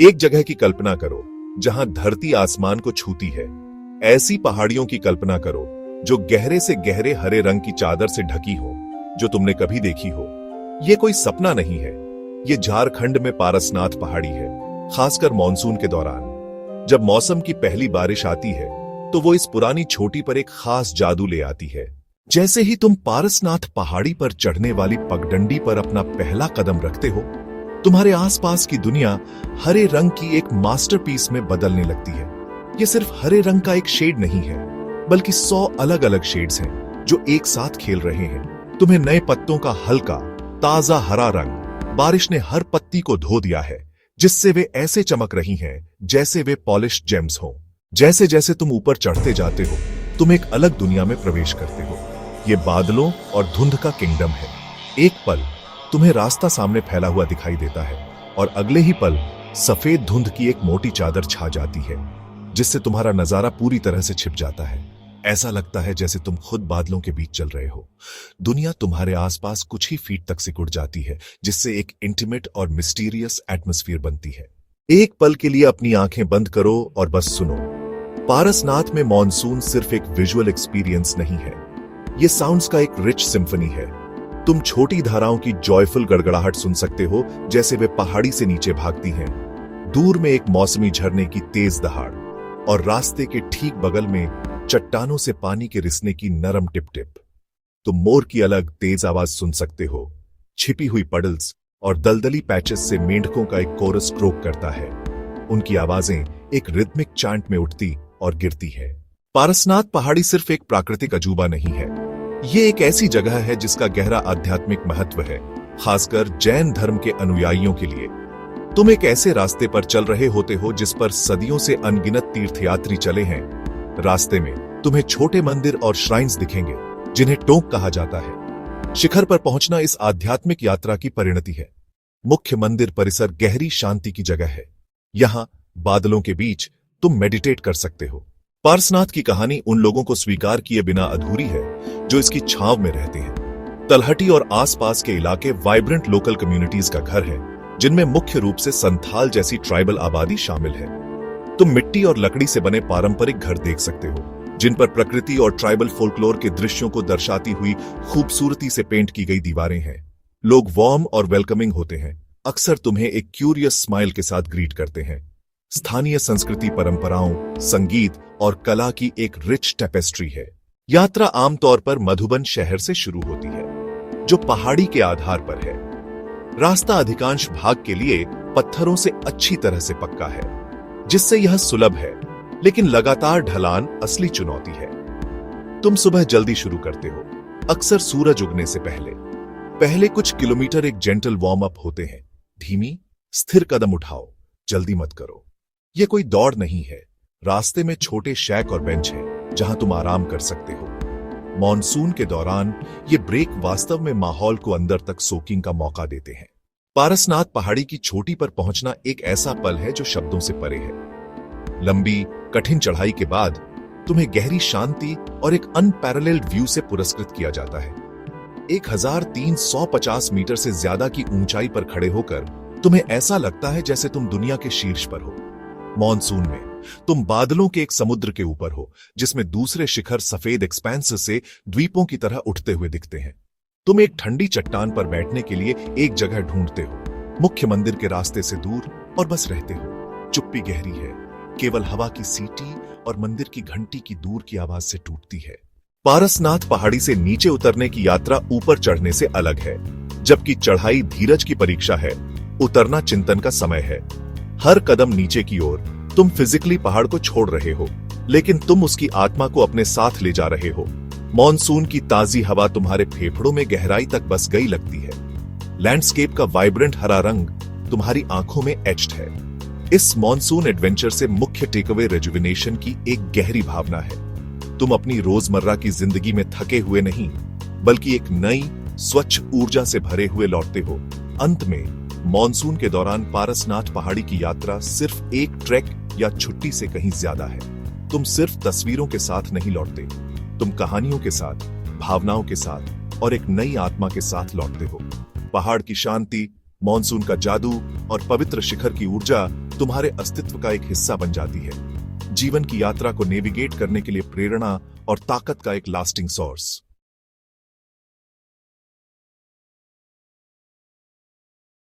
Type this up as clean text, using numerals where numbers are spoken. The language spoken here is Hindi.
एक जगह की कल्पना करो जहां धरती आसमान को छूती है। ऐसी पहाड़ियों की कल्पना करो जो गहरे से गहरे हरे रंग की चादर से ढकी हो, जो तुमने कभी देखी हो। यह कोई सपना नहीं है, ये झारखंड में पारसनाथ पहाड़ी है। खासकर मॉनसून के दौरान जब मौसम की पहली बारिश आती है तो वो इस पुरानी छोटी पर एक खास जादू ले आती है। जैसे ही तुम पारसनाथ पहाड़ी पर चढ़ने वाली पगडंडी पर अपना पहला कदम रखते हो, तुम्हारे आसपास की दुनिया हरे रंग की एक मास्टरपीस में बदलने लगती है। ये सिर्फ हरे रंग का एक शेड नहीं है, बल्कि 100 अलग अलग शेड्स हैं जो एक साथ खेल रहे हैं। तुम्हें नए पत्तों का हल्का ताजा हरा रंग बारिश ने हर पत्ती को धो दिया है, जिससे वे ऐसे चमक रही हैं जैसे वे पॉलिश्ड जेम्स हों। जैसे जैसे तुम ऊपर चढ़ते जाते हो, तुम एक अलग दुनिया में प्रवेश करते हो। ये बादलों और धुंध का किंगडम है। एक पल तुम्हें रास्ता सामने फैला हुआ दिखाई देता है और अगले ही पल सफेद धुंध की एक मोटी चादर छा जाती है, जिससे तुम्हारा नजारा पूरी तरह से छिप जाता है। ऐसा लगता है जैसे तुम खुद बादलों के बीच चल रहे हो। दुनिया तुम्हारे आसपास कुछ ही फीट तक सिकुड़ जाती है, जिससे एक इंटीमेट और मिस्टीरियस एटमॉस्फेयर बनती है। एक पल के लिए अपनी आंखें बंद करो और बस सुनो। पारसनाथ में मॉनसून सिर्फ एक विजुअल एक्सपीरियंस नहीं है, ये साउंड्स का एक रिच सिम्फनी है। तुम छोटी धाराओं की जॉयफुल गड़गड़ाहट सुन सकते हो, जैसे वे पहाड़ी से नीचे भागती हैं। दूर में एक मौसमी झरने की तेज दहाड़ और रास्ते के ठीक बगल में चट्टानों से पानी के रिसने की नरम टिप टिप। तुम मोर की अलग तेज आवाज सुन सकते हो। छिपी हुई पडल्स और दलदली पैचेस से मेंढकों का एक कोरस क्रोक करता है। उनकी आवाजें एक रिदमिक चांट में उठती और गिरती है। पारसनाथ पहाड़ी सिर्फ एक प्राकृतिक अजूबा नहीं है, ये एक ऐसी जगह है जिसका गहरा आध्यात्मिक महत्व है, खासकर जैन धर्म के अनुयायियों के लिए। तुम एक ऐसे रास्ते पर चल रहे होते हो जिस पर सदियों से अनगिनत तीर्थयात्री चले हैं। रास्ते में तुम्हें छोटे मंदिर और श्राइन्स दिखेंगे, जिन्हें टोंक कहा जाता है। शिखर पर पहुंचना इस आध्यात्मिक यात्रा की परिणति है। मुख्य मंदिर परिसर गहरी शांति की जगह है। यहां बादलों के बीच तुम मेडिटेट कर सकते हो। पारसनाथ की कहानी उन लोगों को स्वीकार किए बिना अधूरी है जो इसकी छांव में रहते हैं। तलहटी और आसपास के इलाके वाइब्रेंट लोकल कम्युनिटीज का घर है, जिनमें मुख्य रूप से संथाल जैसी ट्राइबल आबादी शामिल है। तुम मिट्टी और लकड़ी से बने पारंपरिक घर देख सकते हो, जिन पर प्रकृति और ट्राइबल फोल्कलोर के दृश्यों को दर्शाती हुई खूबसूरती से पेंट की गई दीवारें हैं। लोग वार्म और वेलकमिंग होते हैं, अक्सर तुम्हें एक क्यूरियस स्माइल के साथ ग्रीट करते हैं। स्थानीय संस्कृति, परंपराओं, संगीत और कला की एक रिच टेपेस्ट्री है। यात्रा आमतौर पर मधुबन शहर से शुरू होती है, जो पहाड़ी के आधार पर है। रास्ता अधिकांश भाग के लिए पत्थरों से अच्छी तरह से पक्का है, जिससे यह सुलभ है, लेकिन लगातार ढलान असली चुनौती है। तुम सुबह जल्दी शुरू करते हो, अक्सर सूरज उगने से पहले। पहले कुछ किलोमीटर एक जेंटल वार्म अप होते हैं। धीमी, स्थिर कदम उठाओ, जल्दी मत करो। यह कोई दौड़ नहीं है। रास्ते में छोटे शैक और बेंच हैं, जहां तुम आराम कर सकते हो। मॉनसून के दौरान ये ब्रेक वास्तव में माहौल को अंदर तक सोकिंग का मौका देते हैं। पारसनाथ पहाड़ी की चोटी पर पहुंचना एक ऐसा पल है जो शब्दों से परे है। लंबी, कठिन चढ़ाई के बाद तुम्हें गहरी शांति और एक अनपैरेलल्ड व्यू से पुरस्कृत किया जाता है। 1350 मीटर से ज्यादा की ऊंचाई पर खड़े होकर तुम्हें ऐसा लगता है जैसे तुम दुनिया के शीर्ष पर हो। मॉनसून में तुम बादलों के एक समुद्र के ऊपर हो, जिसमें दूसरे शिखर सफेद एक्सपेंस से द्वीपों की तरह उठते हुए दिखते हैं। तुम एक ठंडी चट्टान पर बैठने के लिए एक जगह ढूंढते हो, मुख्य मंदिर के रास्ते से दूर, और बस रहते हो। चुप्पी गहरी है, केवल हवा की सीटी और मंदिर की घंटी की दूर की आवाज से टूटती है। पारसनाथ पहाड़ी से नीचे उतरने की यात्रा ऊपर चढ़ने से अलग है। जबकि चढ़ाई धीरज की परीक्षा है, उतरना चिंतन का समय है। हर कदम नीचे की ओर तुम फिजिकली पहाड़ को छोड़ रहे हो, लेकिन तुम उसकी आत्मा को अपने साथ ले जा रहे हो। मॉनसून की ताजी हवा तुम्हारे फेफड़ों में गहराई तक बस गई लगती है। लैंडस्केप का वाइब्रेंट हरा रंग तुम्हारी आंखों में एच्ड है। इस मॉनसून एडवेंचर से मुख्य टेकअवे रेजुविनेशन की एक गहरी भावना है। तुम अपनी रोजमर्रा की जिंदगी में थके हुए नहीं, बल्कि एक नई, स्वच्छ ऊर्जा से भरे हुए लौटते हो। अंत में मॉनसून के दौरान पारसनाथ पहाड़ी की यात्रा सिर्फ एक ट्रैक या छुट्टी से कहीं ज्यादा है। तुम सिर्फ तस्वीरों के साथ नहीं लौटते, तुम कहानियों के साथ, भावनाओं के साथ और एक नई आत्मा के साथ लौटते हो। पहाड़ की शांति, मॉनसून का जादू और पवित्र शिखर की ऊर्जा तुम्हारे अस्तित्व का एक हिस्सा बन जाती है। जीवन की यात्रा को नेविगेट करने के लिए प्रेरणा और ताकत का एक लास्टिंग सोर्स।